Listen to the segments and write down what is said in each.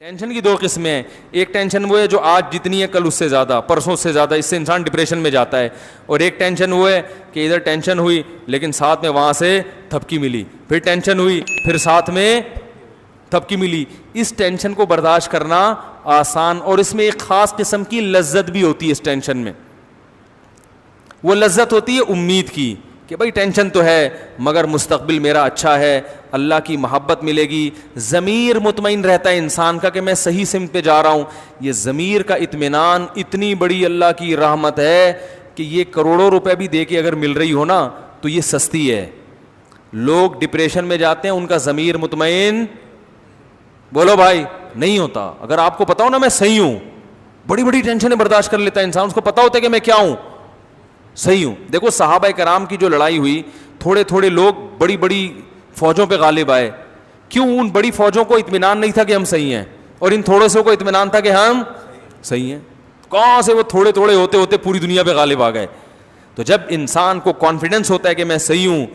Tension کی دو قسمیں ہیں. ایک ٹینشن وہ ہے جو آج جتنی ہے کل اس سے زیادہ, پرسوں سے زیادہ, اس سے انسان ڈپریشن میں جاتا ہے. اور ایک ٹینشن وہ ہے کہ ادھر ٹینشن ہوئی لیکن ساتھ میں وہاں سے تھپکی ملی, پھر ٹینشن ہوئی پھر ساتھ میں تھپکی ملی. اس ٹینشن کو برداشت کرنا آسان, اور اس میں ایک خاص قسم کی لذت بھی ہوتی ہے اس ٹینشن میں. وہ لذت ہوتی ہے امید کی کہ بھائی ٹینشن تو ہے مگر مستقبل میرا اچھا ہے, اللہ کی محبت ملے گی. ضمیر مطمئن رہتا ہے انسان کا کہ میں صحیح سمت پہ جا رہا ہوں. یہ ضمیر کا اطمینان اتنی بڑی اللہ کی رحمت ہے کہ یہ کروڑوں روپے بھی دے کے اگر مل رہی ہو نا تو یہ سستی ہے. لوگ ڈپریشن میں جاتے ہیں, ان کا ضمیر مطمئن بولو بھائی نہیں ہوتا. اگر آپ کو پتا ہو نا میں صحیح ہوں, بڑی بڑی ٹینشنیں برداشت کر لیتا ہے انسان, اس کو پتا ہوتا ہے کہ میں کیا ہوں, صحیح ہوں. دیکھو صحابہ کرام کی جو لڑائی ہوئی, تھوڑے تھوڑے لوگ بڑی بڑی فوجوں پہ غالب آئے. کیوں؟ ان بڑی فوجوں کو اطمینان نہیں تھا کہ ہم صحیح ہیں, اور ان تھوڑے سے کو اطمینان تھا کہ ہم صحیح ہیں. کہاں سے وہ تھوڑے تھوڑے ہوتے ہوتے پوری دنیا پہ غالب آ گئے. تو جب انسان کو کانفیڈنس ہوتا ہے کہ میں صحیح ہوں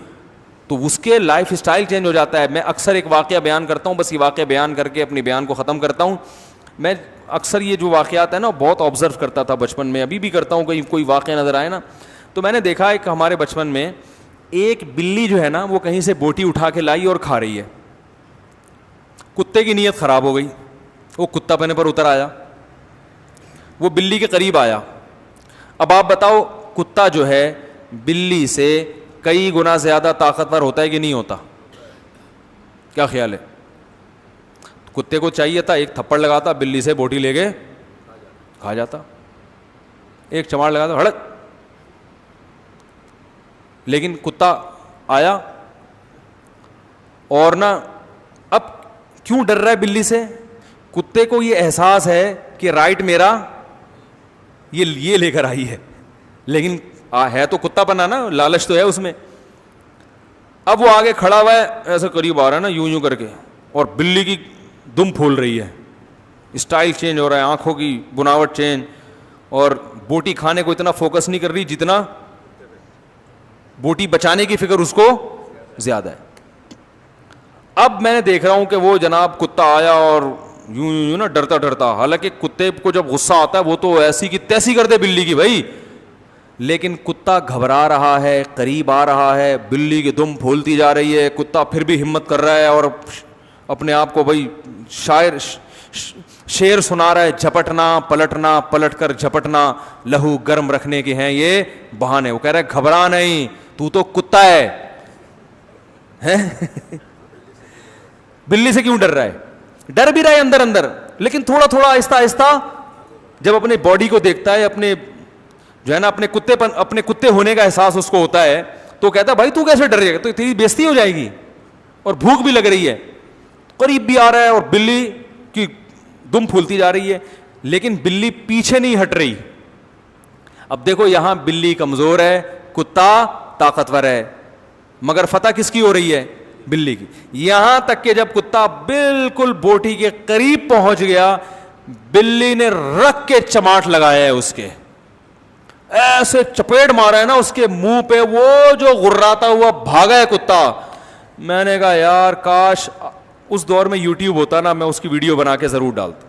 تو اس کے لائف اسٹائل چینج ہو جاتا ہے. میں اکثر ایک واقعہ بیان کرتا ہوں, بس یہ واقعہ بیان کر کے اپنی بیان کو ختم کرتا ہوں. میں اکثر یہ جو واقعات ہیں نا بہت آبزرو کرتا تھا بچپن میں, ابھی بھی کرتا ہوں. کہیں کوئی واقعہ نظر آئے نا تو میں نے دیکھا ایک ہمارے بچپن میں ایک بلی جو ہے نا وہ کہیں سے بوٹی اٹھا کے لائی اور کھا رہی ہے. کتے کی نیت خراب ہو گئی, وہ کتا پنے پر اتر آیا, وہ بلی کے قریب آیا. اب آپ بتاؤ کتا جو ہے بلی سے کئی گنا زیادہ طاقتور ہوتا ہے کہ نہیں ہوتا؟ کیا خیال ہے؟ کتے کو چاہیے تھا ایک تھپڑ لگاتا, بلی سے بوٹی لے کے کھا جاتا, ایک چماڑ لگاتا ہڑک. لیکن کتا آیا اور نا اب کیوں ڈر رہا ہے بلی سے؟ کتے کو یہ احساس ہے کہ رائٹ میرا یہ لے کر آئی ہے, لیکن ہے تو کتا پنا نا, لالچ تو ہے اس میں. اب وہ آگے کھڑا ہوا ہے, ایسے قریب آ رہا ہے نا یوں کر کے, اور بلی کی دم پھول رہی ہے, اسٹائل چینج ہو رہا ہے, آنکھوں کی بناوٹ چینج, اور بوٹی کھانے کو اتنا فوکس نہیں کر رہی جتنا بوٹی بچانے کی فکر اس کو زیادہ ہے. اب میں نے دیکھ رہا ہوں کہ وہ جناب کتا آیا اور یوں نا ڈرتا ڈرتا, حالانکہ کتے کو جب غصہ آتا ہے وہ تو ایسی کی تیسی کر دے بلی کی بھائی, لیکن کتا گھبرا رہا ہے, قریب آ رہا ہے, بلی کی دم پھولتی جا رہی ہے, کتا پھر بھی ہمت کر رہا ہے اور اپنے آپ کو بھائی شعر سنا رہا ہے, جھپٹنا پلٹنا پلٹ کر جھپٹنا لہو گرم رکھنے کے ہیں یہ بہانے. وہ کہہ رہا ہے گھبرا نہیں, تو کتا ہے. بلی سے کیوں ڈر رہا ہے؟ ڈر بھی رہا ہے اندر اندر, لیکن تھوڑا تھوڑا آہستہ آہستہ جب اپنے باڈی کو دیکھتا ہے, اپنے جو ہے نا اپنے کتے ہونے کا احساس اس کو ہوتا ہے, تو کہتا ہے بھائی تو کیسے ڈر گیا, تو تیری بےزتی ہو جائے گی, اور بھوک بھی لگ رہی ہے, قریب بھی آ رہا ہے اور بلی کی دم پھولتی جا رہی ہے, لیکن بلی پیچھے نہیں ہٹ رہی. اب دیکھو یہاں بلی کمزور ہے, کتا طاقتور ہے, مگر فتح کس کی ہو رہی ہے؟ بلی کی. یہاں تک کہ جب کتا بالکل بوٹی کے قریب پہنچ گیا, بلی نے رکھ کے چماٹ لگایا ہے اس کے, ایسے چپیٹ مارا ہے نا اس کے منہ پہ, وہ جو غراتا ہوا بھاگا ہے کتا. میں نے کہا یار کاش اس دور میں یوٹیوب ہوتا نا, میں اس کی ویڈیو بنا کے ضرور ڈالتا,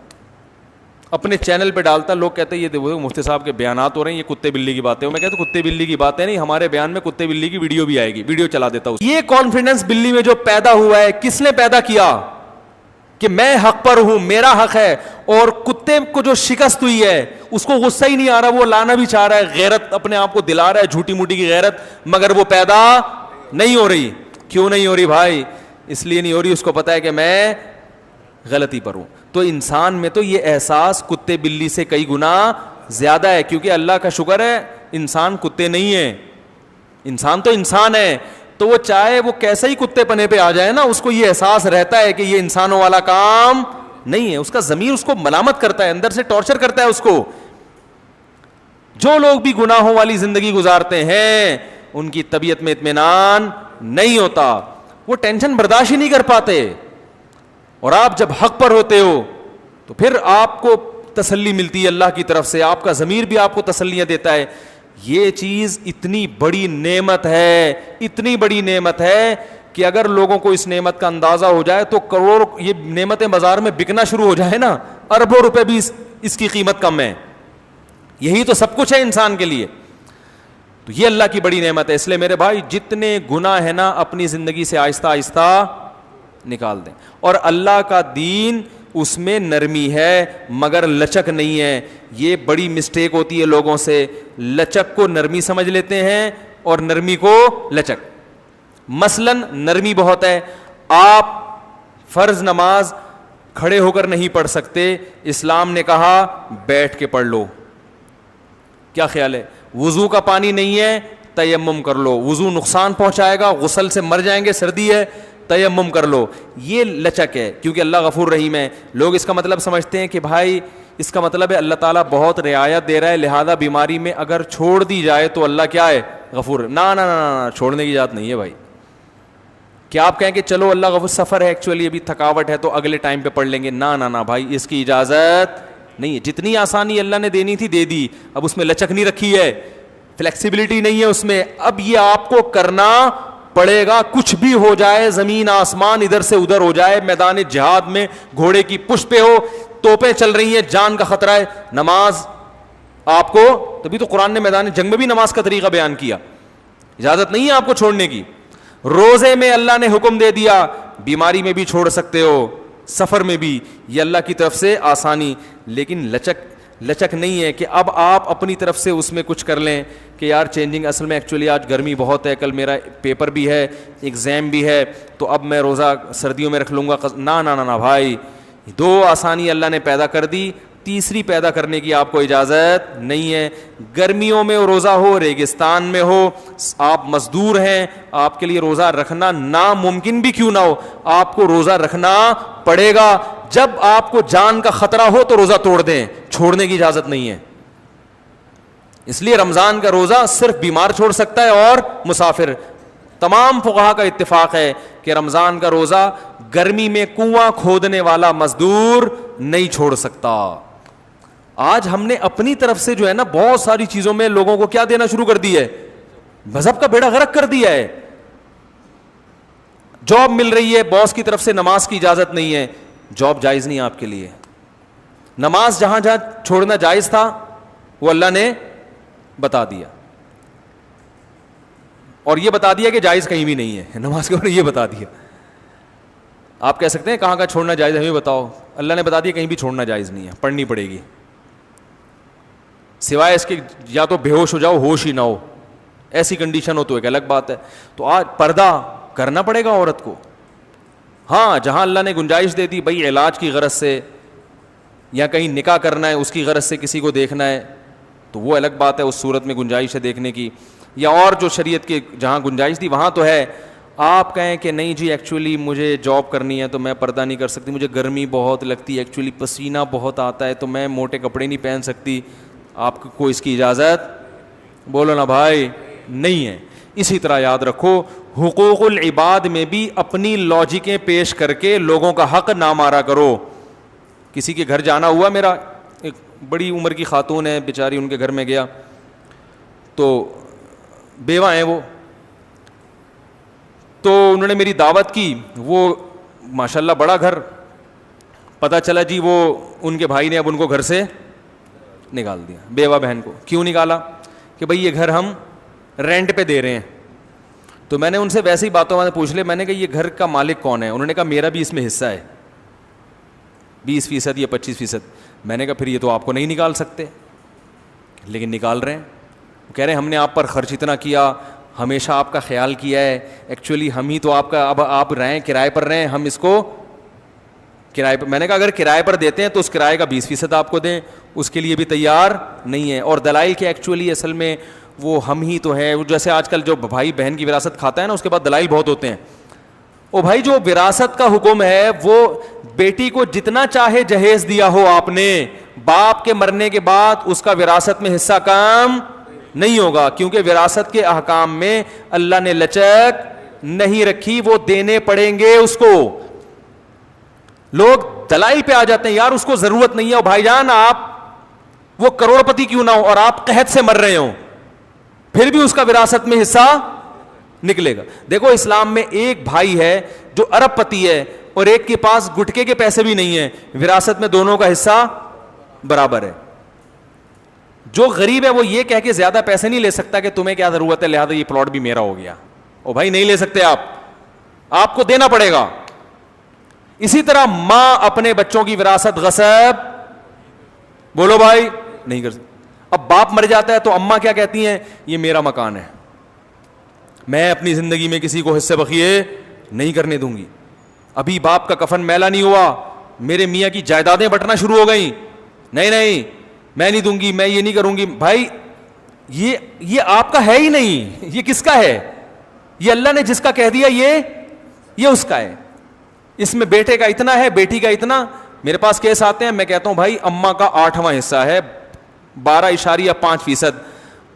اپنے چینل پہ ڈالتا. لوگ کہتے ہیں یہ دیکھو مفتی صاحب کے بیانات ہو رہے ہیں, یہ کتے بلی کی باتیں. میں کہتا کتے بلی کی باتیں نہیں, ہمارے بیان میں کتے بلی کی ویڈیو بھی آئے گی, ویڈیو چلا دیتا ہوں. یہ کانفیڈنس بلی میں جو پیدا ہوا ہے, کس نے پیدا کیا؟ کہ میں حق پر ہوں, میرا حق ہے. اور کتے کو جو شکست ہوئی ہے اس کو غصہ ہی نہیں آ رہا, وہ لانا بھی چاہ رہا ہے, غیرت اپنے آپ کو دلا رہا ہے, جھوٹی موٹی کی غیرت, مگر وہ پیدا نہیں ہو رہی. کیوں نہیں ہو رہی بھائی؟ اس لیے نہیں ہو رہی, اس کو پتا ہے کہ میں غلطی پر ہوں. تو انسان میں تو یہ احساس کتے بلی سے کئی گنا زیادہ ہے, کیونکہ اللہ کا شکر ہے انسان کتے نہیں ہے, انسان تو انسان ہے. تو وہ چاہے وہ کیسے ہی کتے پنے پہ آ جائے نا, اس کو یہ احساس رہتا ہے کہ یہ انسانوں والا کام نہیں ہے. اس کا ضمیر اس کو ملامت کرتا ہے, اندر سے ٹارچر کرتا ہے اس کو. جو لوگ بھی گناہوں والی زندگی گزارتے ہیں ان کی طبیعت میں اطمینان نہیں ہوتا, وہ ٹینشن برداشت ہی نہیں کر پاتے. اور آپ جب حق پر ہوتے ہو تو پھر آپ کو تسلی ملتی ہے اللہ کی طرف سے, آپ کا ضمیر بھی آپ کو تسلیاں دیتا ہے. یہ چیز اتنی بڑی نعمت ہے, اتنی بڑی نعمت ہے کہ اگر لوگوں کو اس نعمت کا اندازہ ہو جائے تو کروڑ یہ نعمتیں بازار میں بکنا شروع ہو جائے نا, اربوں روپے بھی اس کی قیمت کم ہے. یہی تو سب کچھ ہے انسان کے لیے. تو یہ اللہ کی بڑی نعمت ہے. اس لیے میرے بھائی جتنے گناہ ہے نا اپنی زندگی سے آہستہ آہستہ نکال دیں. اور اللہ کا دین اس میں نرمی ہے مگر لچک نہیں ہے. یہ بڑی مسٹیک ہوتی ہے لوگوں سے, لچک کو نرمی سمجھ لیتے ہیں اور نرمی کو لچک. مثلاً نرمی بہت ہے, آپ فرض نماز کھڑے ہو کر نہیں پڑھ سکتے, اسلام نے کہا بیٹھ کے پڑھ لو. کیا خیال ہے؟ وضو کا پانی نہیں ہے, تیمم کر لو. وضو نقصان پہنچائے گا, غسل سے مر جائیں گے, سردی ہے, تیمم کر لو. یہ لچک ہے کیونکہ اللہ غفور رحیم ہے. لوگ اس کا مطلب سمجھتے ہیں کہ بھائی اس کا مطلب ہے اللہ تعالیٰ بہت رعایت دے رہا ہے, لہذا بیماری میں اگر چھوڑ دی جائے تو اللہ کیا ہے؟ غفور. نا نا نا, چھوڑنے کی بات نہیں ہے بھائی. کیا آپ کہیں کہ چلو اللہ غفور, سفر ہے ایکچولی ابھی تھکاوٹ ہے تو اگلے ٹائم پہ پڑھ لیں گے؟ نا نا نا بھائی, اس کی اجازت نہیں ہے. جتنی آسانی اللہ نے دینی تھی دے دی, اب اس میں لچک نہیں رکھی ہے, فلیکسیبلٹی نہیں ہے اس میں. اب یہ آپ کو کرنا پڑے گا, کچھ بھی ہو جائے, زمین آسمان ادھر سے ادھر ہو جائے, میدان جہاد میں گھوڑے کی پشت پہ ہو, توپیں چل رہی ہیں, جان کا خطرہ ہے, نماز آپ کو, تبھی تو قرآن نے میدان جنگ میں بھی نماز کا طریقہ بیان کیا. اجازت نہیں ہے آپ کو چھوڑنے کی. روزے میں اللہ نے حکم دے دیا, بیماری میں بھی چھوڑ سکتے ہو, سفر میں بھی, یہ اللہ کی طرف سے آسانی. لیکن لچک نہیں ہے کہ اب آپ اپنی طرف سے اس میں کچھ کر لیں کہ یار چینجنگ, اصل میں ایکچولی آج گرمی بہت ہے, کل میرا پیپر بھی ہے, ایگزام بھی ہے, تو اب میں روزہ سردیوں میں رکھ لوں گا. نا نا نا بھائی, دو آسانی اللہ نے پیدا کر دی, تیسری پیدا کرنے کی آپ کو اجازت نہیں ہے. گرمیوں میں روزہ ہو, ریگستان میں ہو, آپ مزدور ہیں, آپ کے لیے روزہ رکھنا ناممکن بھی کیوں نہ ہو, آپ کو روزہ رکھنا پڑے گا. جب آپ کو جان کا خطرہ ہو تو روزہ توڑ دیں, چھوڑنے کی اجازت نہیں ہے. اس لیے رمضان کا روزہ صرف بیمار چھوڑ سکتا ہے اور مسافر. تمام فقہا کا اتفاق ہے کہ رمضان کا روزہ گرمی میں کنواں کھودنے والا مزدور نہیں چھوڑ سکتا. آج ہم نے اپنی طرف سے جو ہے نا بہت ساری چیزوں میں لوگوں کو کیا دینا شروع کر دی ہے, مذہب کا بیڑا غرق کر دیا ہے. جاب مل رہی ہے, باس کی طرف سے نماز کی اجازت نہیں ہے, جاب جائز نہیں آپ کے لیے. نماز جہاں جہاں چھوڑنا جائز تھا وہ اللہ نے بتا دیا, اور یہ بتا دیا کہ جائز کہیں بھی نہیں ہے نماز کے اوپر, یہ بتا دیا. آپ کہہ سکتے ہیں کہاں کہاں چھوڑنا جائز ہے ہمیں بتاؤ, اللہ نے بتا دیا کہیں بھی چھوڑنا جائز نہیں ہے, پڑھنی پڑے گی, سوائے اس کے یا تو بے ہوش ہو جاؤ, ہوش ہی نہ ہو, ایسی کنڈیشن ہو تو ایک الگ بات ہے. تو آج پردہ کرنا پڑے گا عورت کو. ہاں جہاں اللہ نے گنجائش دے دی بھائی علاج کی غرض سے یا کہیں نکاح کرنا ہے اس کی غرض سے کسی کو دیکھنا ہے تو وہ الگ بات ہے, اس صورت میں گنجائش ہے دیکھنے کی. یا اور جو شریعت کے جہاں گنجائش تھی وہاں تو ہے. آپ کہیں کہ نہیں جی ایکچولی مجھے جاب کرنی ہے تو میں پردہ نہیں کر سکتی, مجھے گرمی بہت لگتی ہے, ایکچولی پسینہ بہت آتا ہے تو میں موٹے کپڑے نہیں پہن سکتی, آپ کو اس کی اجازت بولو نا بھائی نہیں ہے. اسی طرح یاد رکھو حقوق العباد میں بھی اپنی لاجکیں پیش کر کے لوگوں کا حق نہ مارا کرو. کسی کے گھر جانا ہوا, میرا ایک بڑی عمر کی خاتون ہے بیچاری, ان کے گھر میں گیا تو بیوہ ہیں وہ, تو انہوں نے میری دعوت کی. وہ ماشاءاللہ بڑا گھر, پتہ چلا جی وہ ان کے بھائی نے اب ان کو گھر سے نکال دیا, بیوہ بہن کو. کیوں نکالا؟ کہ بھئی یہ گھر ہم رینٹ پہ دے رہے ہیں. تو میں نے ان سے ویسی باتوں میں پوچھ لے, میں نے کہا یہ گھر کا مالک کون ہے؟ انہوں نے کہا میرا بھی اس میں حصہ ہے 20% یا 25%. میں نے کہا پھر یہ تو آپ کو نہیں نکال سکتے, لیکن نکال رہے ہیں. کہہ رہے ہیں ہم نے آپ پر خرچ اتنا کیا, ہمیشہ آپ کا خیال کیا ہے, ایکچولی ہم ہی تو آپ کا, اب آپ رہیں کرائے پر رہیں, ہم اس کو کرائے پر. میں نے کہا اگر کرائے پر دیتے ہیں تو اس کرائے کا 20% آپ کو دیں, اس کے لیے بھی تیار نہیں ہے. اور دلائل کے ایکچولی اصل میں وہ ہم ہی تو ہیں, جیسے آج کل جو بھائی بہن کی وراثت کھاتا ہے نا اس کے بعد دلائل بہت ہوتے ہیں. او بھائی جو وراثت کا حکم ہے وہ بیٹی کو جتنا چاہے جہیز دیا ہو آپ نے, باپ کے مرنے کے بعد اس کا وراثت میں حصہ کم نہیں ہوگا, کیونکہ وراثت کے احکام میں اللہ نے لچک نہیں رکھی, وہ دینے پڑیں گے اس کو. لوگ دلائل پہ آ جاتے ہیں, یار اس کو ضرورت نہیں ہے, بھائی جان آپ وہ کروڑ پتی کیوں نہ ہو اور آپ قحط سے مر رہے ہوں, پھر بھی اس کا وراثت میں حصہ نکلے گا. دیکھو اسلام میں ایک بھائی ہے جو ارب پتی ہے اور ایک کے پاس گٹکے کے پیسے بھی نہیں ہیں, وراثت میں دونوں کا حصہ برابر ہے. جو غریب ہے وہ یہ کہہ کے زیادہ پیسے نہیں لے سکتا کہ تمہیں کیا ضرورت ہے لہذا یہ پلاٹ بھی میرا ہو گیا. او بھائی نہیں لے سکتے آپ کو دینا پڑے گا. اسی طرح ماں اپنے بچوں کی وراثت غصب, بولو بھائی, نہیں کر سکتی. اب باپ مر جاتا ہے تو اماں کیا کہتی ہیں, یہ میرا مکان ہے, میں اپنی زندگی میں کسی کو حصے بخیے نہیں کرنے دوں گی. ابھی باپ کا کفن میلا نہیں ہوا, میرے میاں کی جائیدادیں بٹنا شروع ہو گئیں, نہیں میں نہیں دوں گی, میں یہ نہیں کروں گی. بھائی یہ آپ کا ہے ہی نہیں, یہ کس کا ہے؟ یہ اللہ نے جس کا کہہ دیا یہ اس کا ہے. اس میں بیٹے کا اتنا ہے, بیٹی کا اتنا. میرے پاس کیس آتے ہیں, میں کہتا ہوں بھائی اماں کا 8واں حصہ ہے 12.5%,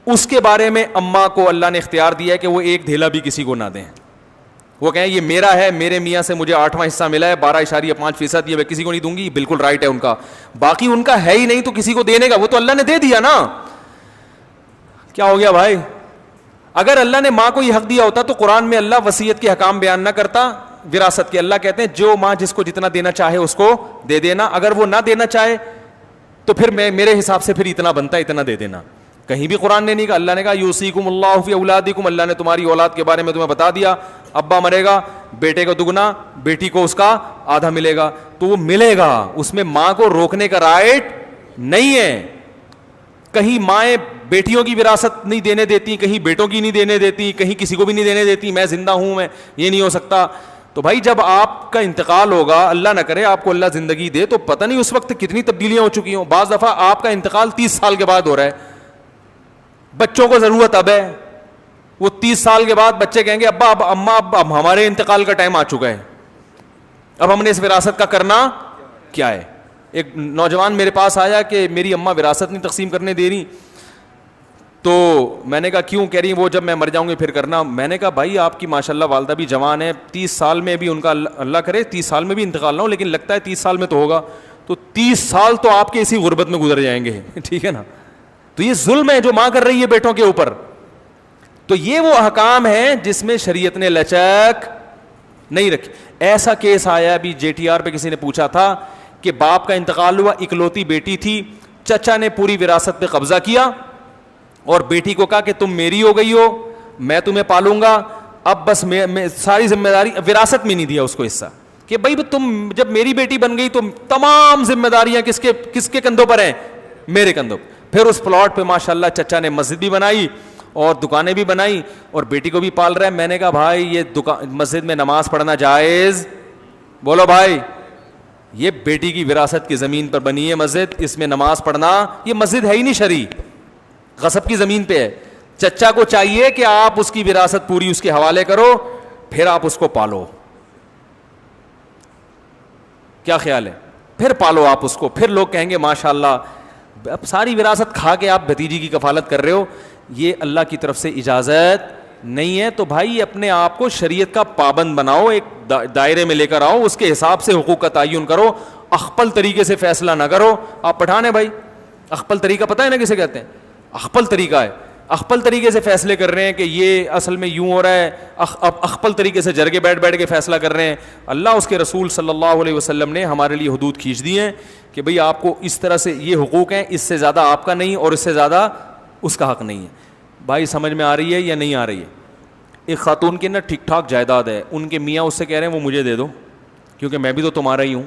اس کے بارے میں اماں کو اللہ نے اختیار دیا ہے کہ وہ ایک دھیلا بھی کسی کو نہ دیں. وہ کہیں یہ میرا ہے, میرے میاں سے مجھے 8واں حصہ ملا ہے 12.5%, یہ میں کسی کو نہیں دوں گی. بالکل رائٹ ہے ان کا. باقی ان کا ہے ہی نہیں تو کسی کو دینے کا, وہ تو اللہ نے دے دیا نا. کیا ہو گیا بھائی؟ اگر اللہ نے ماں کو یہ حق دیا ہوتا تو قرآن میں اللہ وصیت کے حکام بیان نہ کرتا وراثت کے. اللہ کہتے ہیں جو ماں جس کو جتنا دینا چاہے اس کو دے دینا, اگر وہ نہ دینا چاہے تو پھر میرے حساب سے پھر اتنا بنتا ہے اتنا دے دینا. کہیں بھی قرآن نے نہیں کہا. اللہ نے کہا یوصیکم اللہ فی اولادکم, اللہ نے تمہاری اولاد کے بارے میں تمہیں بتا دیا. ابا مرے گا, بیٹے کو دگنا, بیٹی کو اس کا آدھا ملے گا, تو وہ ملے گا. اس میں ماں کو روکنے کا رائٹ نہیں ہے. کہیں مائیں بیٹیوں کی وراثت نہیں دینے دیتی, کہیں بیٹوں کی نہیں دینے دیتی, کہیں کسی کو بھی نہیں دینے دیتی. میں زندہ ہوں, میں یہ نہیں ہو سکتا. تو بھائی جب آپ کا انتقال ہوگا, اللہ نہ کرے آپ کو اللہ زندگی دے, تو پتہ نہیں اس وقت کتنی تبدیلیاں ہو چکی ہوں. بعض دفعہ آپ کا انتقال 30 سال کے بعد ہو رہا ہے, بچوں کو ضرورت اب ہے. وہ 30 سال کے بعد بچے کہیں گے ابا اب اماں اب ہمارے انتقال کا ٹائم آ چکا ہے, اب ہم نے اس وراثت کا کرنا کیا ہے. ایک نوجوان میرے پاس آیا کہ میری اماں وراثت نہیں تقسیم کرنے دے رہی. تو میں نے کہا کیوں؟ کہہ رہی وہ جب میں مر جاؤں گی پھر کرنا. میں نے کہا بھائی آپ کی ماشاءاللہ والدہ بھی جوان ہے, 30 سال میں بھی ان کا اللہ کرے 30 سال میں بھی انتقال نہ ہو, لیکن لگتا ہے 30 سال میں تو ہوگا. تو 30 سال تو آپ کے اسی غربت میں گزر جائیں گے, ٹھیک ہے نا. تو یہ ظلم ہے جو ماں کر رہی ہے بیٹوں کے اوپر. تو یہ وہ احکام ہیں جس میں شریعت نے لچک نہیں رکھی. ایسا کیس آیا ابھی JTR پہ, کسی نے پوچھا تھا کہ باپ کا انتقال ہوا, اکلوتی بیٹی تھی, چچا نے پوری وراثت پہ قبضہ کیا اور بیٹی کو کہا کہ تم میری ہو گئی ہو, میں تمہیں پالوں گا, اب بس میں ساری ذمہ داری. وراثت میں نہیں دیا اس کو حصہ کہ بھائی تم جب میری بیٹی بن گئی تو تمام ذمہ داریاں کس کے کندھوں پر ہیں؟ میرے کندھوں. پھر اس پلاٹ پہ ماشاءاللہ چچا نے مسجد بھی بنائی اور دکانیں بھی بنائی اور بیٹی کو بھی پال رہا ہے. میں نے کہا بھائی یہ مسجد میں نماز پڑھنا جائز؟ بولو بھائی, یہ بیٹی کی وراثت کی زمین پر بنی ہے مسجد, اس میں نماز پڑھنا, یہ مسجد ہے ہی نہیں شرعی, غصب کی زمین پہ ہے. چچا کو چاہیے کہ آپ اس کی وراثت پوری اس کے حوالے کرو, پھر آپ اس کو پالو. کیا خیال ہے؟ پھر پالو آپ اس کو, پھر لوگ کہیں گے ماشاءاللہ. اب ساری وراثت کھا کے آپ بھتیجی کی کفالت کر رہے ہو, یہ اللہ کی طرف سے اجازت نہیں ہے. تو بھائی اپنے آپ کو شریعت کا پابند بناؤ, ایک دائرے میں لے کر آؤ, اس کے حساب سے حقوق کا تعین کرو, اخپل طریقے سے فیصلہ نہ کرو. آپ پٹھان ہیں بھائی, اخپل طریقہ پتہ ہے نا کسے کہتے ہیں؟ اخپل طریقہ ہے. اخپل طریقے سے فیصلے کر رہے ہیں کہ یہ اصل میں یوں ہو رہا ہے, اخپل طریقے سے جرگے بیٹھ کے فیصلہ کر رہے ہیں. اللہ اس کے رسول صلی اللہ علیہ وسلم نے ہمارے لیے حدود کھینچ دی ہیں کہ بھئی آپ کو اس طرح سے یہ حقوق ہیں, اس سے زیادہ آپ کا نہیں اور اس سے زیادہ اس کا حق نہیں ہے. بھائی سمجھ میں آ رہی ہے یا نہیں آ رہی ہے؟ ایک خاتون کی نا ٹھیک ٹھاک جائیداد ہے, ان کے میاں اس سے کہہ رہے ہیں وہ مجھے دے دو کیونکہ میں بھی تو تمہارا ہی ہوں,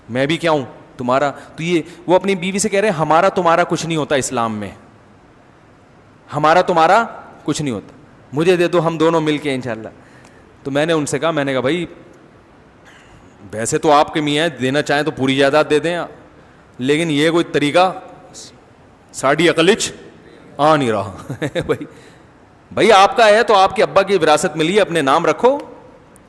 میں بھی کیا ہوں تمہارا. تو یہ وہ اپنی بیوی سے کہہ رہے ہیں ہمارا تمہارا کچھ نہیں ہوتا اسلام میں, ہمارا تمہارا کچھ نہیں ہوتا, مجھے دے دو ہم دونوں مل کے انشاءاللہ. تو میں نے ان سے کہا, میں نے کہا بھائی ویسے تو آپ کے میاں دینا چاہیں تو پوری جائیداد دے دیں, لیکن یہ کوئی طریقہ ساڑھی عقلچ آ نہیں رہا. بھائی آپ کا ہے تو آپ کے ابا کی وراثت ملی ہے, اپنے نام رکھو.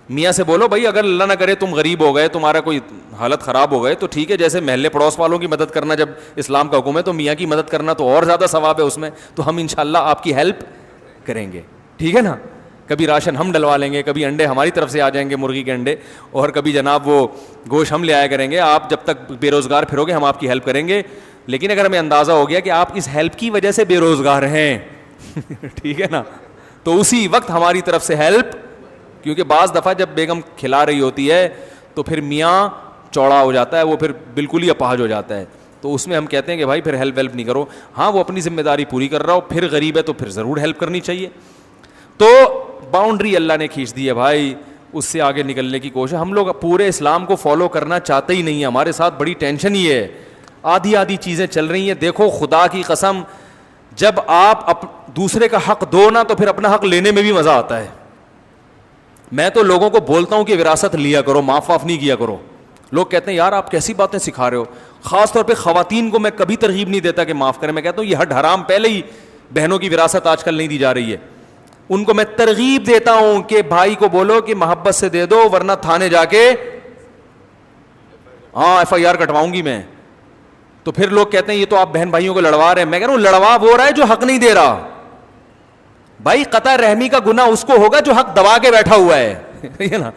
میاں سے بولو بھائی اگر اللہ نہ کرے تم غریب ہو گئے, تمہارا کوئی حالت خراب ہو گئے تو ٹھیک ہے, جیسے محلے پڑوس والوں کی مدد کرنا جب اسلام کا حکم ہے تو میاں کی مدد کرنا تو اور زیادہ ثواب ہے اس میں, تو ہم انشاءاللہ آپ کی ہیلپ کریں گے, ٹھیک ہے نا. کبھی راشن ہم ڈلوا لیں گے, کبھی انڈے ہماری طرف سے آ جائیں گے, مرغی کے انڈے, اور کبھی جناب وہ گوشت ہم لے آیا کریں گے. آپ جب تک بے روزگار پھرو گے ہم آپ کی ہیلپ کریں گے, لیکن اگر ہمیں اندازہ ہو گیا کہ آپ اس ہیلپ کی وجہ سے بے روزگار ہیں ٹھیک ہے نا, تو اسی وقت ہماری طرف سے ہیلپ, کیونکہ بعض دفعہ جب بیگم کھلا رہی ہوتی ہے تو پھر میاں چوڑا ہو جاتا ہے, وہ پھر بالکل ہی اپاہج ہو جاتا ہے, تو اس میں ہم کہتے ہیں کہ بھائی پھر ہیلپ نہیں کرو. ہاں وہ اپنی ذمہ داری پوری کر رہا ہو, پھر غریب ہے تو پھر ضرور ہیلپ کرنی چاہیے. تو باؤنڈری اللہ نے کھینچ دی ہے بھائی, اس سے آگے نکلنے کی کوشش. ہم لوگ پورے اسلام کو فالو کرنا چاہتے ہی نہیں ہیں, ہمارے ساتھ بڑی ٹینشن ہی ہے, آدھی چیزیں چل رہی ہیں. دیکھو خدا کی قسم, جب آپ دوسرے کا حق دو نا تو پھر اپنا حق لینے میں بھی مزہ آتا ہے. میں تو لوگوں کو بولتا ہوں کہ وراثت لیا کرو, معاف واف نہیں کیا کرو. لوگ کہتے ہیں یار آپ کیسی باتیں سکھا رہے ہو. خاص طور پہ خواتین کو میں کبھی ترغیب نہیں دیتا کہ معاف کریں. میں کہتا ہوں یہ حد حرام, پہلے ہی بہنوں کی وراثت آج کل نہیں دی جا رہی ہے. ان کو میں ترغیب دیتا ہوں کہ بھائی کو بولو کہ محبت سے دے دو, ورنہ تھانے جا کے FIR کٹواؤں گی میں. تو پھر لوگ کہتے ہیں یہ تو آپ بہن بھائیوں کو لڑوا رہے ہیں. میں کہہ رہا ہوں لڑوا وہ رہا ہے جو حق نہیں دے رہا. بھائی قطع رحمی کا گناہ اس کو ہوگا جو حق دبا کے بیٹھا ہوا ہے نا,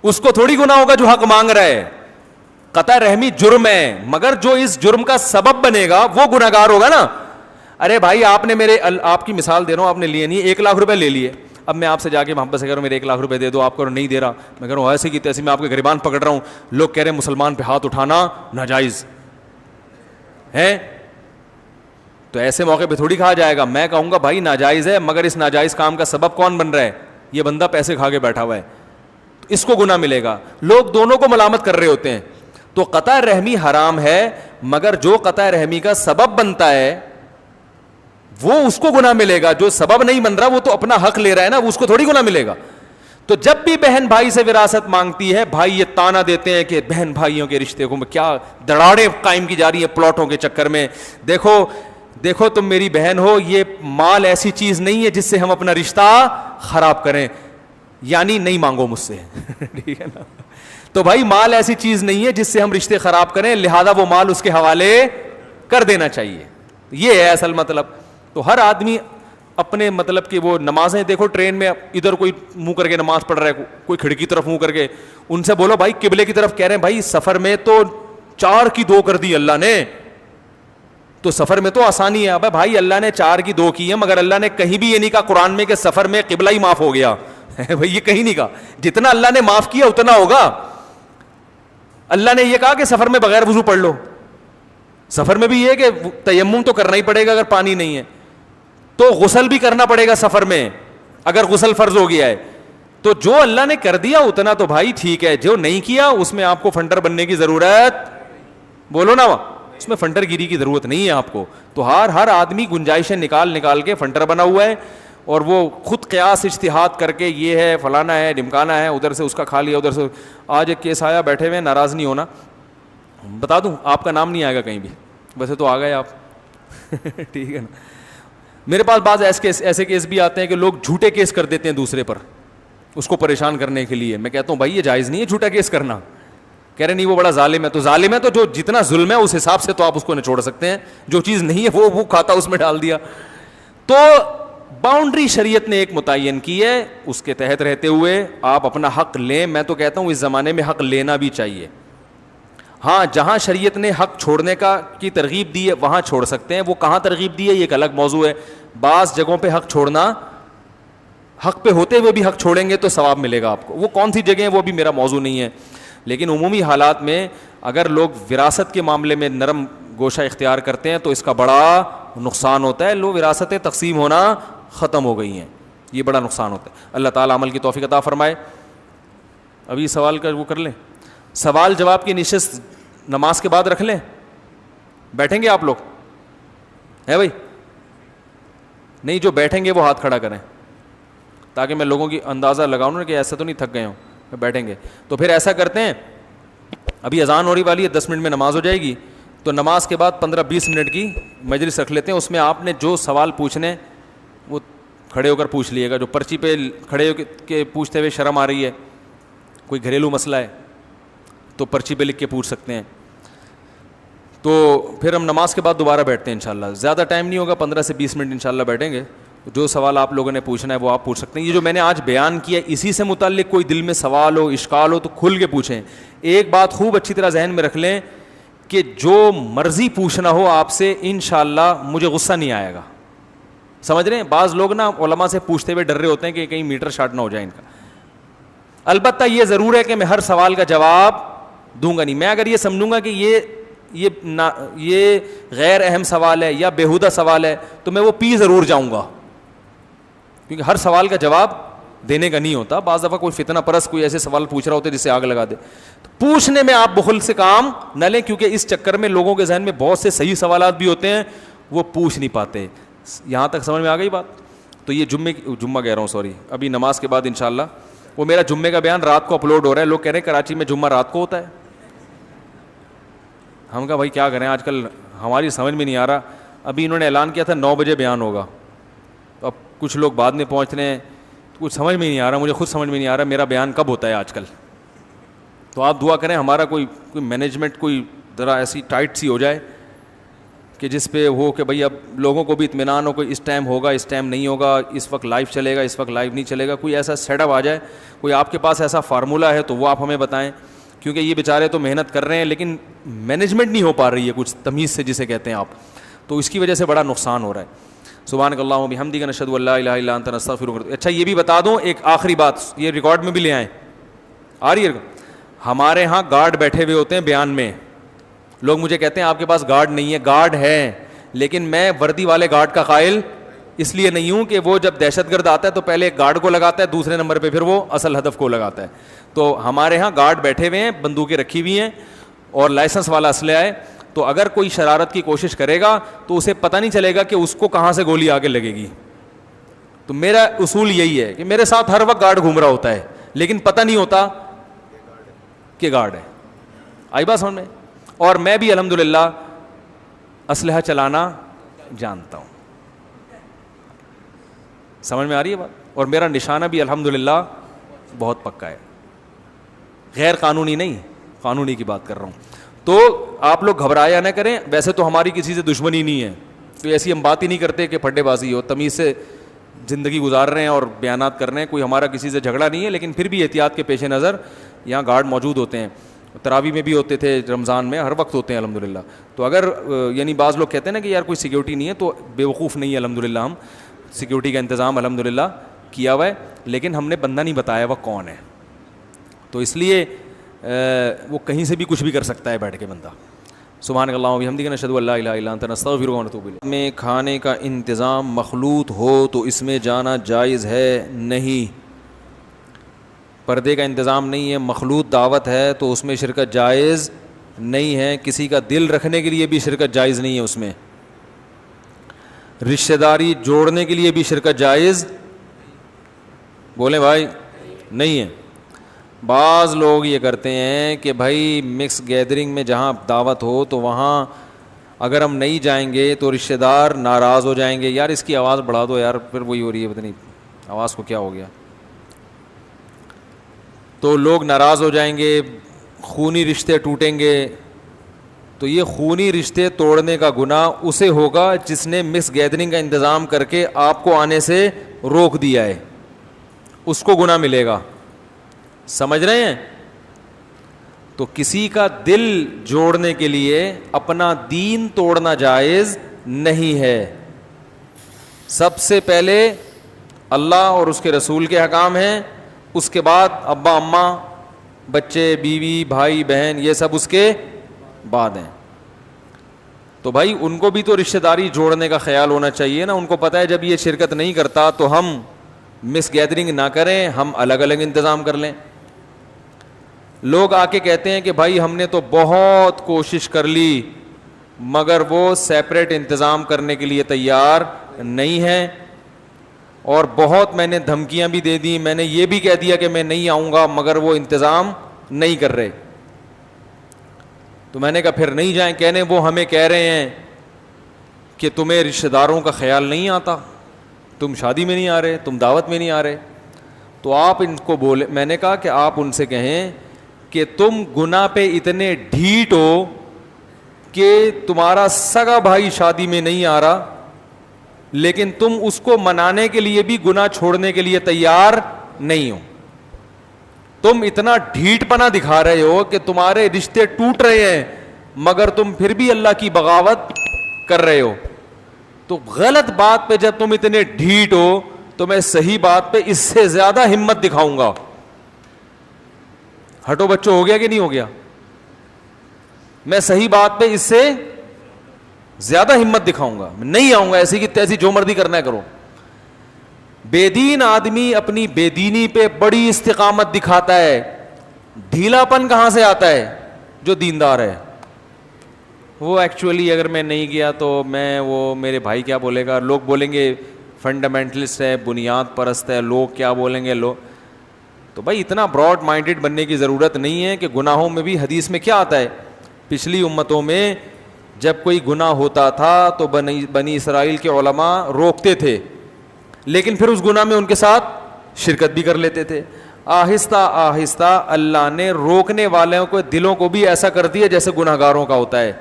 اس کو تھوڑی گناہ ہوگا جو حق مانگ رہا ہے. قطع رحمی جرم ہے, مگر جو اس جرم کا سبب بنے گا وہ گناہگار ہوگا نا. ارے بھائی آپ نے آپ کی مثال دے رہا ہوں, آپ نے لیے نہیں 1 لاکھ روپے لے لیے. اب میں آپ سے جا کے محبت سے کہہ رہا ہوں میرے 1 لاکھ روپے دے دو, آپ کو نہیں دے رہا. میں کہہ رہا ہوں ایسے کی تیسے میں آپ کے گریبان پکڑ رہا ہوں. لوگ کہہ رہے ہیں مسلمان پہ ہاتھ اٹھانا ناجائز ہے, تو ایسے موقع پہ تھوڑی کہا جائے گا. میں کہوں گا بھائی ناجائز ہے, مگر اس ناجائز کام کا سبب کون بن رہا ہے؟ یہ بندہ پیسے کھا کے بیٹھا ہوا ہے, اس کو گناہ ملے گا. لوگ دونوں کو ملامت کر رہے ہوتے ہیں. تو قطع رحمی حرام ہے, مگر جو قطع رحمی کا سبب بنتا ہے وہ اس کو گناہ ملے گا. جو سبب نہیں بن رہا وہ تو اپنا حق لے رہا ہے نا, اس کو تھوڑی گناہ ملے گا. تو جب بھی بہن بھائی سے وراثت مانگتی ہے, بھائی یہ تانا دیتے ہیں کہ بہن بھائیوں کے رشتے کو کیا دراڑیں قائم کی جا رہی ہیں پلاٹوں کے چکر میں. دیکھو تم میری بہن ہو, یہ مال ایسی چیز نہیں ہے جس سے ہم اپنا رشتہ خراب کریں, یعنی نہیں مانگو مجھ سے ٹھیک ہے نا. تو بھائی مال ایسی چیز نہیں ہے جس سے ہم رشتے خراب کریں, لہذا وہ مال اس کے حوالے کر دینا چاہیے. یہ ہے اصل مطلب. تو ہر آدمی اپنے مطلب کہ وہ نمازیں دیکھو, ٹرین میں ادھر کوئی منہ کر کے نماز پڑھ رہا ہے, کوئی کھڑکی طرف منہ کر کے, ان سے بولو بھائی قبلے کی طرف. کہہ رہے ہیں بھائی سفر میں تو 4 کی 2 کر دی اللہ نے, تو سفر میں تو آسانی ہے. اب بھائی اللہ نے 4 کی 2 کی ہے, مگر اللہ نے کہیں بھی یہ نہیں کہا قرآن میں کہ سفر میں قبلہ ہی معاف ہو گیا بھائی یہ کہیں نہیں کہا. جتنا اللہ نے معاف کیا اتنا ہوگا. اللہ نے یہ کہا کہ سفر میں بغیر وضو پڑھ لو. سفر میں بھی یہ کہ تیمم تو کرنا ہی پڑے گا اگر پانی نہیں ہے, تو غسل بھی کرنا پڑے گا سفر میں اگر غسل فرض ہو گیا ہے. تو جو اللہ نے کر دیا اتنا تو بھائی ٹھیک ہے, جو نہیں کیا اس میں آپ کو فنڈر بننے کی ضرورت, بولو نا, اس میں فنڈر گیری کی ضرورت نہیں ہے آپ کو. تو ہر آدمی گنجائشیں نکال کے فنڈر بنا ہوا ہے, اور وہ خود قیاس اجتہاد کر کے یہ ہے فلانا ہے ڈمکانا ہے, ادھر سے اس کا کھا لیا ادھر سے. آج ایک کیس آیا, بیٹھے ہوئے, ناراض نہیں ہونا, بتا دوں آپ کا نام نہیں آئے گا کہیں بھی, ویسے تو آ گئے آپ ٹھیک ہے نا. میرے پاس بعض ایسے کیس بھی آتے ہیں کہ لوگ جھوٹے کیس کر دیتے ہیں دوسرے پر اس کو پریشان کرنے کے لیے. میں کہتا ہوں بھائی یہ جائز نہیں ہے جھوٹا کیس کرنا. کہہ رہے نہیں وہ بڑا ظالم ہے. تو ظالم ہے تو جو جتنا ظلم ہے اس حساب سے تو آپ اس کو نچوڑ سکتے ہیں, جو چیز نہیں ہے وہ کھاتا اس میں ڈال دیا. تو باؤنڈری شریعت نے ایک متعین کی ہے, اس کے تحت رہتے ہوئے آپ اپنا حق لیں. میں تو کہتا ہوں اس زمانے میں حق لینا بھی چاہیے. ہاں جہاں شریعت نے حق چھوڑنے کی ترغیب دی ہے وہاں چھوڑ سکتے ہیں. وہ کہاں ترغیب دی ہے یہ ایک الگ موضوع ہے. بعض جگہوں پہ حق چھوڑنا, حق پہ ہوتے ہوئے بھی حق چھوڑیں گے تو ثواب ملے گا آپ کو. وہ کون سی جگہیں وہ بھی میرا موضوع نہیں ہے. لیکن عمومی حالات میں اگر لوگ وراثت کے معاملے میں نرم گوشہ اختیار کرتے ہیں تو اس کا بڑا نقصان ہوتا ہے. لوگ وراثتیں تقسیم ہونا ختم ہو گئی ہیں, یہ بڑا نقصان ہوتا ہے. اللہ تعالیٰ عمل کی توفیق عطا فرمائے. ابھی سوال کا وہ کر لیں, سوال جواب کی نشست نماز کے بعد رکھ لیں. بیٹھیں گے آپ لوگ ہے بھائی؟ نہیں, جو بیٹھیں گے وہ ہاتھ کھڑا کریں تاکہ میں لوگوں کی اندازہ لگاؤں نا کہ ایسا تو نہیں تھک گئے ہوں. بیٹھیں گے تو پھر ایسا کرتے ہیں, ابھی اذان ہونے والی ہے, 10 منٹ میں نماز ہو جائے گی, تو نماز کے بعد 15-20 منٹ کی مجلس رکھ لیتے ہیں. اس میں آپ نے جو سوال پوچھنے وہ کھڑے ہو کر پوچھ لیے گا. جو پرچی پہ کھڑے ہو کے پوچھتے ہوئے شرم آ رہی ہے, کوئی گھریلو مسئلہ ہے تو پرچی پہ لکھ کے پوچھ سکتے ہیں. تو پھر ہم نماز کے بعد دوبارہ بیٹھتے ہیں انشاءاللہ. زیادہ ٹائم نہیں ہوگا, 15 سے 20 منٹ انشاءاللہ بیٹھیں گے. جو سوال آپ لوگوں نے پوچھنا ہے وہ آپ پوچھ سکتے ہیں. یہ جو میں نے آج بیان کیا اسی سے متعلق کوئی دل میں سوال ہو, اشکال ہو تو کھل کے پوچھیں. ایک بات خوب اچھی طرح ذہن میں رکھ لیں کہ جو مرضی پوچھنا ہو آپ سے انشاءاللہ مجھے غصہ نہیں آئے گا. سمجھ رہے ہیں؟ بعض لوگ نا علماء سے پوچھتے ہوئے ڈر رہے ہوتے ہیں کہ کہیں میٹر شارٹ نہ ہو جائے ان کا. البتہ یہ ضرور ہے کہ میں ہر سوال کا جواب دوں گا نہیں. میں اگر یہ سمجھوں گا کہ یہ غیر اہم سوال ہے یا بیہودہ سوال ہے تو میں وہ پی ضرور جاؤں گا, کیونکہ ہر سوال کا جواب دینے کا نہیں ہوتا. بعض دفعہ کوئی فتنہ پرست کوئی ایسے سوال پوچھ رہا ہوتا ہے جس سے آگ لگا دے. تو پوچھنے میں آپ بخل سے کام نہ لیں, کیونکہ اس چکر میں لوگوں کے ذہن میں بہت سے صحیح سوالات بھی ہوتے ہیں, وہ پوچھ نہیں پاتے. یہاں تک سمجھ میں آ گئی بات؟ تو یہ جمعہ کہہ رہا ہوں, سوری, ابھی نماز کے بعد انشاءاللہ وہ میرا جمعے کا بیان رات کو اپلوڈ ہو رہا ہے. لوگ کہہ رہے ہیں کراچی میں جمعہ رات کو ہوتا ہے. ہم کہا بھائی کیا کریں, آج کل ہماری سمجھ میں نہیں آ رہا. ابھی انہوں نے اعلان کیا تھا 9 بجے بیان ہوگا, تو اب کچھ لوگ بعد میں پہنچ رہے ہیں, کچھ سمجھ میں نہیں آ رہا. مجھے خود سمجھ میں نہیں آ رہا میرا بیان کب ہوتا ہے آج کل. تو آپ دعا کریں ہمارا کوئی مینجمنٹ کوئی ذرا ایسی ٹائٹ سی ہو جائے کہ جس پہ ہو کہ بھائی اب لوگوں کو بھی اطمینان ہو, کوئی اس ٹائم ہوگا اس ٹائم نہیں ہوگا, اس وقت لائیو چلے گا اس وقت لائیو نہیں چلے گا. کوئی ایسا سیٹ اپ آ جائے, کوئی آپ کے پاس ایسا فارمولہ ہے تو وہ آپ ہمیں بتائیں, کیونکہ یہ بیچارے تو محنت کر رہے ہیں لیکن مینجمنٹ نہیں ہو پا رہی ہے کچھ تمیز سے جسے کہتے ہیں آپ, تو اس کی وجہ سے بڑا نقصان ہو رہا ہے. سبحانک اللہم و بحمدک نشہد ان لا الہ الا انت نستغفرک. اچھا یہ بھی بتا دوں ایک آخری بات, یہ ریکارڈ میں بھی لے آئیں, آ رہی ہے. ہمارے ہاں گارڈ بیٹھے ہوئے ہوتے ہیں بیان میں. لوگ مجھے کہتے ہیں آپ کے پاس گارڈ نہیں ہے. گارڈ ہے, لیکن میں وردی والے گارڈ کا قائل اس لیے نہیں ہوں کہ وہ جب دہشت گرد آتا ہے تو پہلے ایک گارڈ کو لگاتا ہے, دوسرے نمبر پہ پھر وہ اصل ہدف کو لگاتا ہے. تو ہمارے ہاں گارڈ بیٹھے ہوئے ہیں, بندوقیں رکھی ہوئی ہیں اور لائسنس والا اسلحہ ہے. تو اگر کوئی شرارت کی کوشش کرے گا تو اسے پتہ نہیں چلے گا کہ اس کو کہاں سے گولی آگے لگے گی. تو میرا اصول یہی ہے کہ میرے ساتھ ہر وقت گارڈ گھوم رہا ہوتا ہے لیکن پتہ نہیں ہوتا کہ گارڈ ہے. آئی بات سمجھ میں؟ اور میں بھی الحمدللہ اسلحہ چلانا جانتا ہوں. سمجھ میں آ رہی ہے بات؟ اور میرا نشانہ بھی الحمدللہ بہت پکا ہے, غیر قانونی نہیں, قانونی کی بات کر رہا ہوں. تو آپ لوگ گھبرایا نہ کریں. ویسے تو ہماری کسی سے دشمنی نہیں ہے, تو ایسی ہم بات ہی نہیں کرتے کہ پھڈے بازی ہو, تمیز سے زندگی گزار رہے ہیں اور بیانات کر رہے ہیں. کوئی ہمارا کسی سے جھگڑا نہیں ہے, لیکن پھر بھی احتیاط کے پیش نظر یہاں گارڈ موجود ہوتے ہیں. تراویح میں بھی ہوتے تھے, رمضان میں, ہر وقت ہوتے ہیں الحمدللہ. تو اگر یعنی بعض لوگ کہتے ہیں نا کہ یار کوئی سیکیورٹی نہیں ہے, تو بے وقوف نہیں ہے الحمدللہ. ہم سیکیورٹی کا انتظام الحمدللہ کیا ہوا ہے, لیکن ہم نے بندہ نہیں بتایا وہ کون ہے. تو اس لیے وہ کہیں سے بھی کچھ بھی کر سکتا ہے بیٹھ کے بندہ. سبحانک اللہم و بحمدک نشہد ان لا الہ الا انت نستغفرک و نتوب الیک. میں کھانے کا انتظام مخلوط ہو تو اس میں جانا جائز ہے نہیں. پردے کا انتظام نہیں ہے, مخلوط دعوت ہے تو اس میں شرکت جائز نہیں ہے. کسی کا دل رکھنے کے لیے بھی شرکت جائز نہیں ہے اس میں. رشتہ داری جوڑنے کے لیے بھی شرکت جائز, بولیں بھائی, نہیں ہے. بعض لوگ یہ کرتے ہیں کہ بھائی مکس گیدرنگ میں جہاں دعوت ہو تو وہاں اگر ہم نہیں جائیں گے تو رشتہ دار ناراض ہو جائیں گے. یار اس کی آواز بڑھا دو یار, پھر وہی ہو رہی ہے, پتہ نہیں آواز کو کیا ہو گیا. تو لوگ ناراض ہو جائیں گے, خونی رشتے ٹوٹیں گے. تو یہ خونی رشتے توڑنے کا گناہ اسے ہوگا جس نے مکس گیدرنگ کا انتظام کر کے آپ کو آنے سے روک دیا ہے, اس کو گناہ ملے گا. سمجھ رہے ہیں؟ تو کسی کا دل جوڑنے کے لیے اپنا دین توڑنا جائز نہیں ہے. سب سے پہلے اللہ اور اس کے رسول کے احکام ہیں, اس کے بعد ابا اماں, بچے, بیوی, بھائی, بہن, یہ سب اس کے بعد ہیں. تو بھائی ان کو بھی تو رشتہ داری جوڑنے کا خیال ہونا چاہیے نا. ان کو پتہ ہے جب یہ شرکت نہیں کرتا تو ہم مس گیدرنگ نہ کریں, ہم الگ الگ انتظام کر لیں. لوگ آ کے کہتے ہیں کہ بھائی ہم نے تو بہت کوشش کر لی مگر وہ سیپریٹ انتظام کرنے کے لیے تیار نہیں ہے, اور بہت میں نے دھمکیاں بھی دے دی, میں نے یہ بھی کہہ دیا کہ میں نہیں آؤں گا, مگر وہ انتظام نہیں کر رہے. تو میں نے کہا پھر نہیں جائیں. کہنے وہ ہمیں کہہ رہے ہیں کہ تمہیں رشتہ داروں کا خیال نہیں آتا, تم شادی میں نہیں آ رہے, تم دعوت میں نہیں آ رہے. تو آپ ان کو بولے, میں نے کہا کہ آپ ان سے کہیں کہ تم گناہ پہ اتنے ڈھیٹ ہو کہ تمہارا سگا بھائی شادی میں نہیں آ رہا, لیکن تم اس کو منانے کے لیے بھی گناہ چھوڑنے کے لیے تیار نہیں ہو. تم اتنا ڈھیٹ پنا دکھا رہے ہو کہ تمہارے رشتے ٹوٹ رہے ہیں مگر تم پھر بھی اللہ کی بغاوت کر رہے ہو. تو تو غلط بات پہ جب تم اتنے ڈھیٹ ہو تو میں صحیح بات پہ اس سے زیادہ ہمت دکھاؤں گا. ہٹو بچوں, ہو گیا کہ نہیں ہو گیا؟ میں صحیح بات پہ اس سے زیادہ ہمت دکھاؤں گا, میں نہیں آؤں گا ایسی کی تیسی جو مرضی کرنا ہے کرو. بے دین آدمی اپنی بے دینی پہ بڑی استقامت دکھاتا ہے, ڈھیلا پن کہاں سے آتا ہے؟ جو دیندار ہے وہ ایکچولی اگر میں نہیں گیا تو میں وہ میرے بھائی کیا بولے گا, لوگ بولیں گے فنڈامنٹلسٹ ہے, بنیاد پرست ہے, لوگ کیا بولیں گے. لوگ تو بھائی اتنا براڈ مائنڈیڈ بننے کی ضرورت نہیں ہے کہ گناہوں میں بھی حدیث میں کیا آتا ہے, پچھلی امتوں میں جب کوئی گناہ ہوتا تھا تو بنی اسرائیل کے علماء روکتے تھے, لیکن پھر اس گناہ میں ان کے ساتھ شرکت بھی کر لیتے تھے. آہستہ آہستہ اللہ نے روکنے والوں کو دلوں کو بھی ایسا کر دیا جیسے گناہ گاروں کا ہوتا ہے,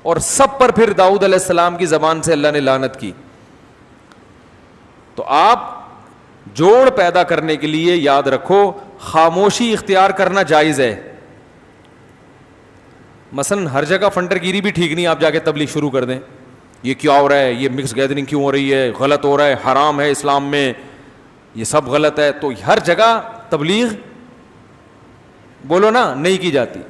اور سب پر پھر داؤد علیہ السلام کی زبان سے اللہ نے لعنت کی. تو آپ جوڑ پیدا کرنے کے لیے یاد رکھو خاموشی اختیار کرنا جائز ہے. مثلا ہر جگہ فنٹر گیری بھی ٹھیک نہیں, آپ جا کے تبلیغ شروع کر دیں, یہ کیا ہو رہا ہے, یہ مکس گیدرنگ کیوں ہو رہی ہے, غلط ہو رہا ہے, حرام ہے اسلام میں, یہ سب غلط ہے. تو ہر جگہ تبلیغ بولو نا نہیں کی جاتی.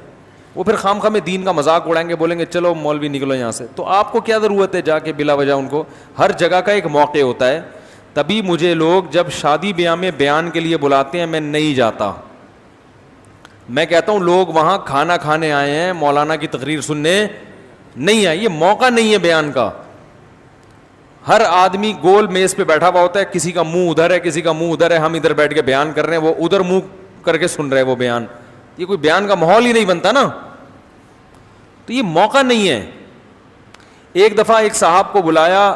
وہ پھر خام خواہ میں دین کا مذاق اڑائیں گے, بولیں گے چلو مولوی نکلو یہاں سے. تو آپ کو کیا ضرورت ہے جا کے بلا وجہ ان کو, ہر جگہ کا ایک موقع ہوتا ہے. تبھی مجھے لوگ جب شادی بیاہ میں بیان کے لیے بلاتے ہیں میں نہیں جاتا. میں کہتا ہوں لوگ وہاں کھانا کھانے آئے ہیں, مولانا کی تقریر سننے نہیں آئے, یہ موقع نہیں ہے بیان کا. ہر آدمی گول میز پہ بیٹھا ہوا ہوتا ہے, کسی کا منہ ادھر ہے, کسی کا منہ ادھر ہے, ہم ادھر بیٹھ کے بیان کر رہے ہیں, وہ ادھر منہ کر کے سن رہے وہ بیان. یہ کوئی بیان کا ماحول ہی نہیں بنتا نا, تو یہ موقع نہیں ہے. ایک دفعہ ایک صاحب کو بلایا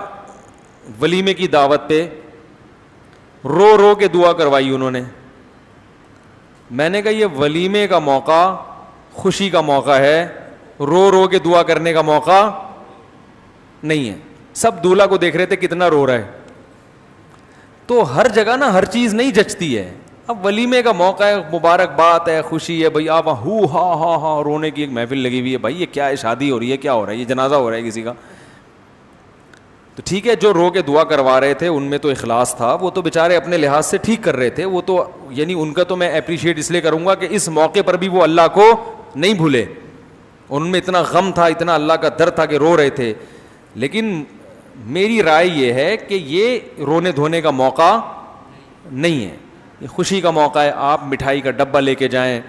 ولیمے کی دعوت پہ, رو رو کے دعا کروائی انہوں نے. میں نے کہا یہ ولیمے کا موقع خوشی کا موقع ہے, رو رو کے دعا کرنے کا موقع نہیں ہے. سب دولہا کو دیکھ رہے تھے کتنا رو رہا ہے. تو ہر جگہ نا ہر چیز نہیں جچتی ہے. اب ولیمے کا موقع ہے, مبارک بات ہے, خوشی ہے, بھائی آپ ہو ہا ہا ہا رونے کی ایک محفل لگی ہوئی ہے. بھائی یہ کیا ہے, شادی ہو رہی ہے, کیا ہو رہا ہے, یہ جنازہ ہو رہا ہے کسی کا. تو ٹھیک ہے, جو رو کے دعا کروا رہے تھے ان میں تو اخلاص تھا, وہ تو بیچارے اپنے لحاظ سے ٹھیک کر رہے تھے. وہ تو یعنی ان کا تو میں اپریشیٹ اس لیے کروں گا کہ اس موقع پر بھی وہ اللہ کو نہیں بھولے. ان میں اتنا غم تھا, اتنا اللہ کا درد تھا کہ رو رہے تھے. لیکن میری رائے یہ ہے کہ یہ رونے دھونے کا موقع نہیں ہے, یہ خوشی کا موقع ہے. آپ مٹھائی کا ڈبہ لے کے جائیں,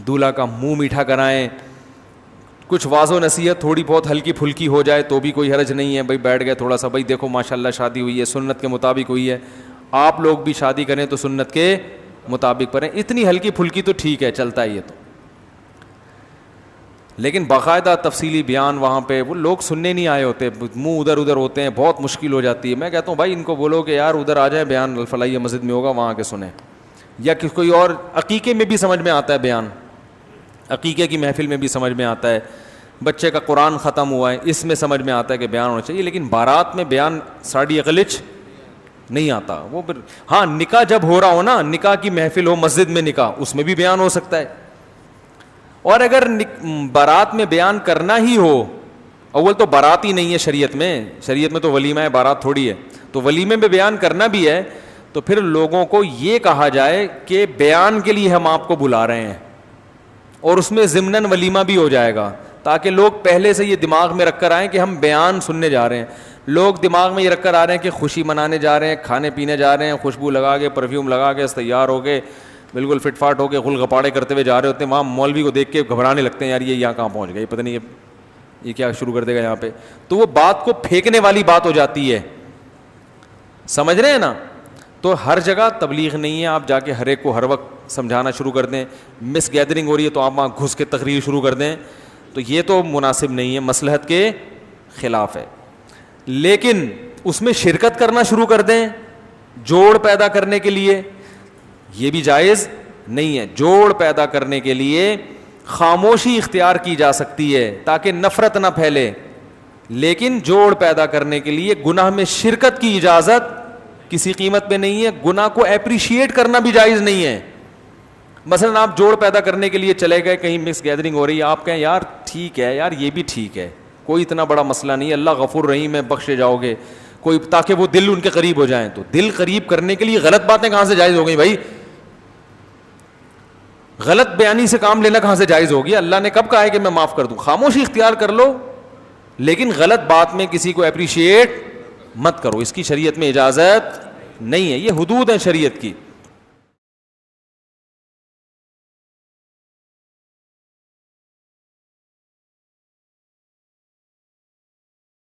دولہا کا منہ میٹھا کرائیں, کچھ واض و نصیحت تھوڑی بہت ہلکی پھلکی ہو جائے تو بھی کوئی حرج نہیں ہے. بھائی بیٹھ گئے تھوڑا سا, بھائی دیکھو ماشاءاللہ شادی ہوئی ہے, سنت کے مطابق ہوئی ہے, آپ لوگ بھی شادی کریں تو سنت کے مطابق کریں. اتنی ہلکی پھلکی تو ٹھیک ہے, چلتا ہے یہ تو. لیکن باقاعدہ تفصیلی بیان وہاں پہ وہ لوگ سننے نہیں آئے ہوتے, منہ ادھر ادھر ہوتے ہیں, بہت مشکل ہو جاتی ہے. میں کہتا ہوں بھائی ان کو بولو کہ یار ادھر آ جائیں, بیان الفلاحیہ مسجد میں ہوگا وہاں کے سنیں. یا کہ کوئی اور عقیقے میں بھی سمجھ میں آتا ہے بیان, عقیقے کی محفل میں بھی سمجھ میں آتا ہے. بچے کا قرآن ختم ہوا ہے, اس میں سمجھ میں آتا ہے کہ بیان ہونا چاہیے. لیکن بارات میں بیان ساڑی اقلچ نہیں آتا. وہ پھر ہاں نکاح جب ہو رہا ہو نا, نکاح کی محفل ہو مسجد میں نکاح, اس میں بھی بیان ہو سکتا ہے. اور اگر بارات میں بیان کرنا ہی ہو, اول تو بارات ہی نہیں ہے شریعت میں, شریعت میں تو ولیمہ ہے, بارات تھوڑی ہے. تو ولیمے میں بیان کرنا بھی ہے تو پھر لوگوں کو یہ کہا جائے کہ بیان کے لیے ہم آپ کو بلا رہے ہیں, اور اس میں ضمناً ولیمہ بھی ہو جائے گا, تاکہ لوگ پہلے سے یہ دماغ میں رکھ کر آئیں کہ ہم بیان سننے جا رہے ہیں. لوگ دماغ میں یہ رکھ کر آ رہے ہیں کہ خوشی منانے جا رہے ہیں, کھانے پینے جا رہے ہیں, خوشبو لگا کے پرفیوم لگا کے تیار ہو کے بالکل فٹ فاٹ ہو کے غل غپاڑے کرتے ہوئے جا رہے ہوتے ہیں. وہاں مولوی کو دیکھ کے گھبرانے لگتے ہیں, یار یہ یہاں کہاں پہنچ گیا, یہ پتہ نہیں یہ کیا شروع کر دے گا یہاں پہ. تو وہ بات کو پھینکنے والی بات ہو جاتی ہے, سمجھ رہے ہیں نا. تو ہر جگہ تبلیغ نہیں ہے, آپ جا کے ہر ایک کو ہر وقت سمجھانا شروع کر دیں. مس گیدرنگ ہو رہی ہے تو آپ وہاں گھس کے تقریر شروع کر دیں, تو یہ تو مناسب نہیں ہے, مصلحت کے خلاف ہے. لیکن اس میں شرکت کرنا شروع کر دیں جوڑ پیدا کرنے کے لیے, یہ بھی جائز نہیں ہے. جوڑ پیدا کرنے کے لیے خاموشی اختیار کی جا سکتی ہے تاکہ نفرت نہ پھیلے, لیکن جوڑ پیدا کرنے کے لیے گناہ میں شرکت کی اجازت کسی قیمت پہ نہیں ہے. گناہ کو اپریشیٹ کرنا بھی جائز نہیں ہے. مثلا آپ جوڑ پیدا کرنے کے لیے چلے گئے, کہیں مکس گیدرنگ ہو رہی ہے, آپ کہیں یار ٹھیک ہے, یار یہ بھی ٹھیک ہے, کوئی اتنا بڑا مسئلہ نہیں ہے, اللہ غفور رحیم ہے, بخشے جاؤ گے. کوئی تاکہ وہ دل ان کے قریب ہو جائیں. تو دل قریب کرنے کے لیے غلط باتیں کہاں سے جائز ہو گئی بھائی؟ غلط بیانی سے کام لینا کہاں سے جائز ہو گیا؟ اللہ نے کب کہا ہے کہ میں معاف کر دوں؟ خاموشی اختیار کر لو, لیکن غلط بات میں کسی کو اپریشیٹ مت کرو, اس کی شریعت میں اجازت نہیں ہے. یہ حدود ہیں شریعت کی.